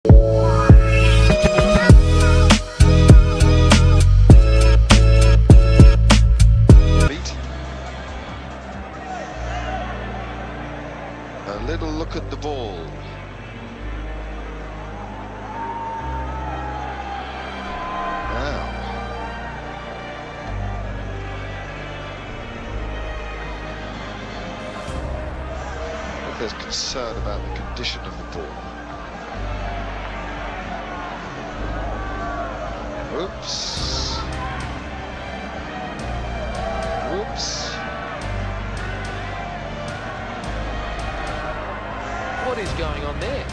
A little look at the ball. Now, if there's concern about the condition of the ball. Whoops. Whoops. What is going on there?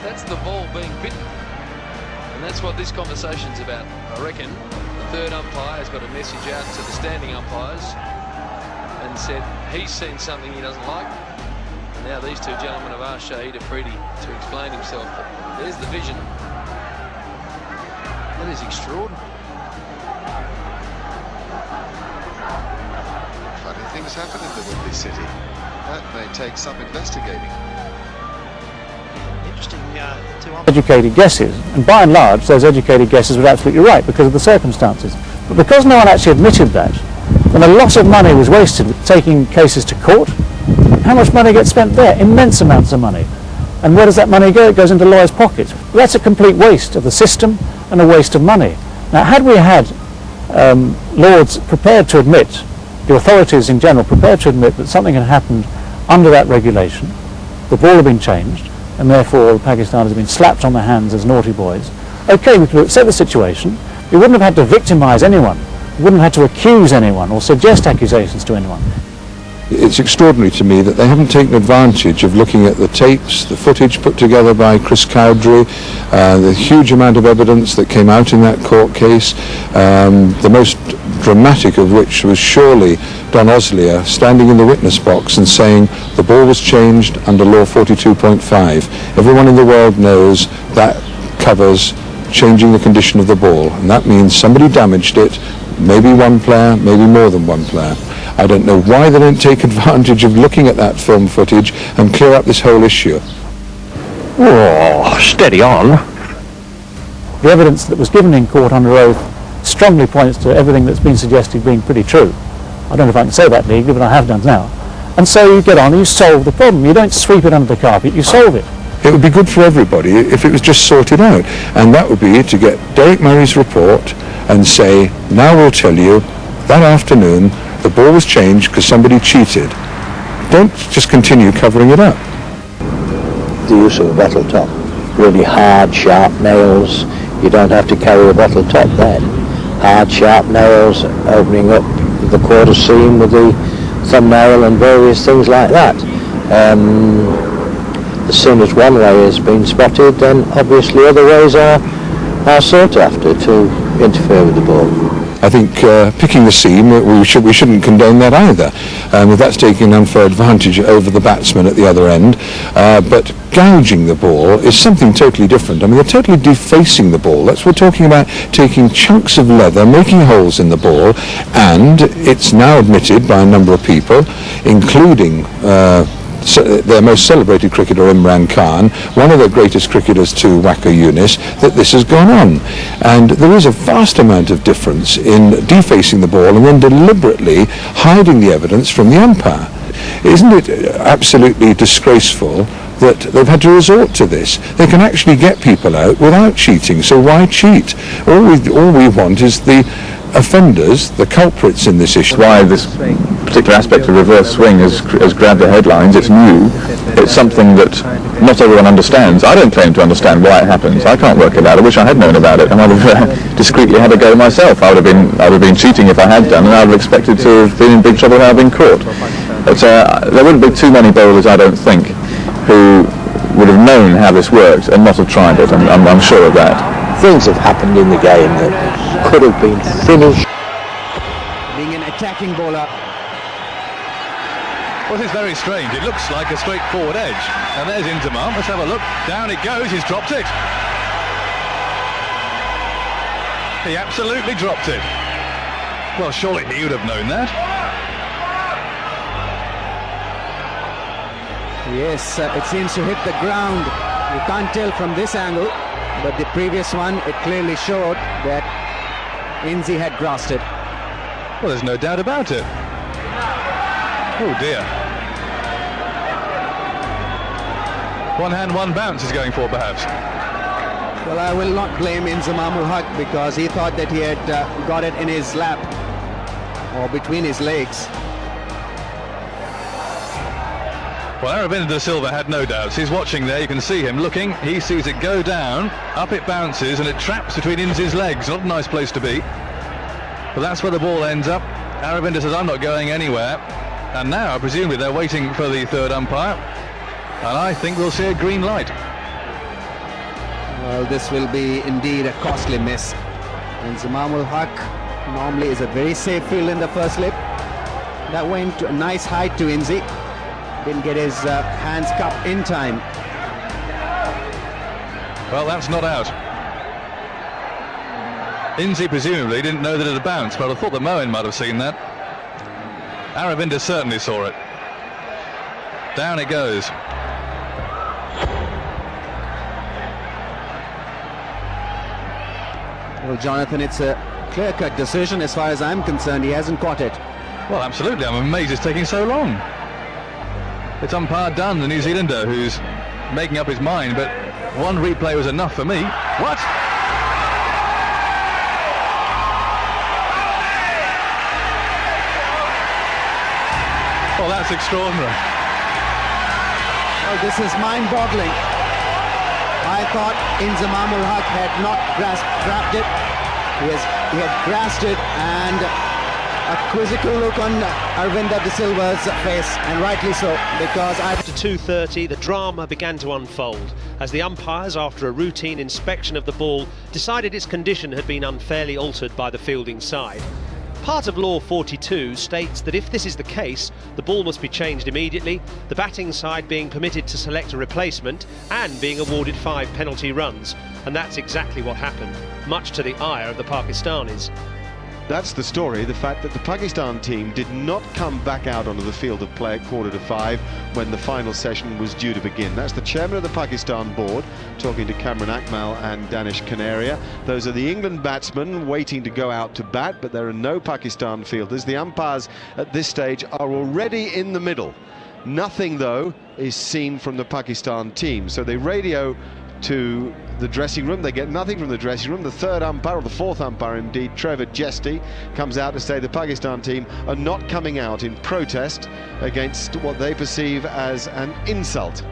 That's the ball being bitten. And that's what this conversation's about. I reckon the third umpire has got a message out to the standing umpires and said he's seen something he doesn't like. And now these two gentlemen have asked Shahid Afridi to explain himself. But there's the vision. That is extraordinary. Funny things happen in the windy city. That may take some investigating. Interesting educated guesses, and by and large those educated guesses were absolutely right because of the circumstances. But because no one actually admitted that, when a lot of money was wasted taking cases to court, how much money gets spent there? Immense amounts of money. And where does that money go? It goes into lawyers' pockets. That's a complete waste of the system and a waste of money. Now, had we had Lords prepared to admit, the authorities in general prepared to admit that something had happened under that regulation, the ball had been changed, and therefore the Pakistanis have been slapped on the hands as naughty boys, okay, we could accept the situation. We wouldn't have had to victimise anyone. We wouldn't have had to accuse anyone or suggest accusations to anyone. It's extraordinary to me that they haven't taken advantage of looking at the tapes, the footage put together by Chris Cowdery, the huge amount of evidence that came out in that court case, the most dramatic of which was surely Don Oslier standing in the witness box and saying the ball was changed under law 42.5. Everyone in the world knows that covers changing the condition of the ball, and that means somebody damaged it, maybe one player, maybe more than one player. I don't know why they don't take advantage of looking at that film footage and clear up this whole issue. Oh, steady on. The evidence that was given in court under oath strongly points to everything that's been suggested being pretty true. I don't know if I can say that legally, but I have done now. And so you get on and you solve the problem. You don't sweep it under the carpet, you solve it. It would be good for everybody if it was just sorted out, and that would be to get Derek Murray's report and say, now we'll tell you that afternoon the ball was changed because somebody cheated. Don't just continue covering it up. The use of a bottle top, really hard, sharp nails. You don't have to carry a bottle top then. Hard, sharp nails, opening up the quarter seam with the thumbnail and various things like that. As soon as one way has been spotted, then obviously other ways are sought after to interfere with the ball. I think picking the seam, we shouldn't condone that either. That's taking an unfair advantage over the batsman at the other end. But gouging the ball is something totally different. I mean, they're totally defacing the ball. That's what we're talking about, taking chunks of leather, making holes in the ball, and it's now admitted by a number of people, including their most celebrated cricketer Imran Khan, one of the greatest cricketers to Waqar Younis, that this has gone on. And there is a vast amount of difference in defacing the ball and then deliberately hiding the evidence from the umpire. Isn't it absolutely disgraceful that they've had to resort to this? They can actually get people out without cheating, so why cheat? All we want is the offenders, the culprits in this issue. Why this particular aspect of reverse swing has grabbed the headlines. It's new. It's something that not everyone understands. I don't claim to understand why it happens. I can't work it out. I wish I had known about it, and I'd have discreetly had a go myself. I would have been cheating if I had done, and I would have expected to have been in big trouble had I been caught. But there wouldn't be too many bowlers, I don't think, who would have known how this worked and not have tried it. I'm sure of that. Things have happened in the game that could have been finished. Being an attacking bowler. Well, it's very strange. It looks like a straightforward edge. And there's Inzamam. Let's have a look. Down it goes. He's dropped it. He absolutely dropped it. Well, surely he would have known that. Yes, it seems to hit the ground. You can't tell from this angle, but the previous one, it clearly showed that Inzi had grasped it. Well, there's no doubt about it. Oh dear. One hand, one bounce is going for, perhaps. Well, I will not blame Inzamamul Haq because he thought that he had got it in his lap or between his legs. Well, Aravinda de Silva had no doubts. He's watching there, you can see him looking. He sees it go down, up it bounces, and it traps between Inzi's legs. Not a nice place to be. But that's where the ball ends up. Aravinda says, I'm not going anywhere. And now, presumably, they're waiting for the third umpire. And I think we'll see a green light. Well, this will be indeed a costly miss. Inzamamul Haq normally is a very safe field in the first slip. That went to a nice height to Inzi. Didn't get his hands cupped in time. Well, that's not out. Inzi presumably didn't know that it had bounced, but I thought that Moen might have seen that. Aravinda certainly saw it. Down it goes. Well, Jonathan, it's a clear-cut decision as far as I'm concerned. He hasn't caught it. Well, absolutely. I'm amazed it's taking so long. It's umpire Dunn, the New Zealander, who's making up his mind, but one replay was enough for me. What? Oh, that's extraordinary. Oh, this is mind-boggling. I thought Inzamamul Haq had not grabbed it. He had grasped it, and a quizzical look on Aravinda de Silva's face, and rightly so, because After 2:30, the drama began to unfold as the umpires, after a routine inspection of the ball, decided its condition had been unfairly altered by the fielding side. Part of Law 42 states that if this is the case, the ball must be changed immediately, the batting side being permitted to select a replacement and being awarded 5 penalty runs. And that's exactly what happened, much to the ire of the Pakistanis. That's the story, the fact that the Pakistan team did not come back out onto the field of play at 4:45 when the final session was due to begin. That's the chairman of the Pakistan board talking to Cameron Akmal and Danish Canaria. Those are the England batsmen waiting to go out to bat, but there are no Pakistan fielders. The umpires at this stage are already in the middle. Nothing, though, is seen from the Pakistan team, so they radio to the dressing room. They get nothing from the dressing room. The third umpire, or the fourth umpire indeed, Trevor Jesty, comes out to say the Pakistan team are not coming out in protest against what they perceive as an insult.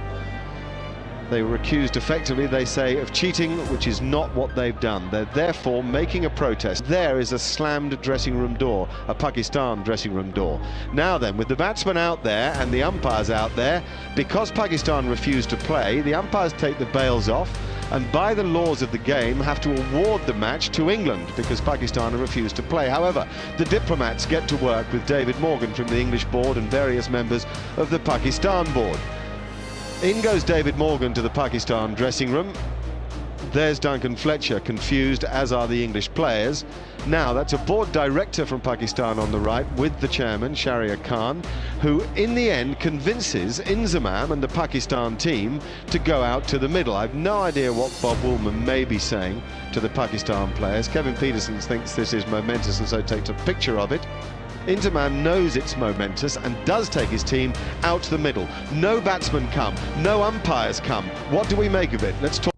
They were accused effectively, they say, of cheating, which is not what they've done. They're therefore making a protest. There is a slammed dressing room door, a Pakistan dressing room door. Now then, with the batsmen out there and the umpires out there, because Pakistan refused to play, the umpires take the bails off and by the laws of the game have to award the match to England because Pakistan have refused to play. However, the diplomats get to work with David Morgan from the English board and various members of the Pakistan board. In goes David Morgan to the Pakistan dressing room. There's Duncan Fletcher, confused, as are the English players. Now, that's a board director from Pakistan on the right with the chairman, Shahriar Khan, who in the end convinces Inzamam and the Pakistan team to go out to the middle. I've no idea what Bob Woolman may be saying to the Pakistan players. Kevin Peterson thinks this is momentous and so takes a picture of it. Inzamam knows it's momentous and does take his team out to the middle. No batsmen come, no umpires come. What do we make of it? Let's talk.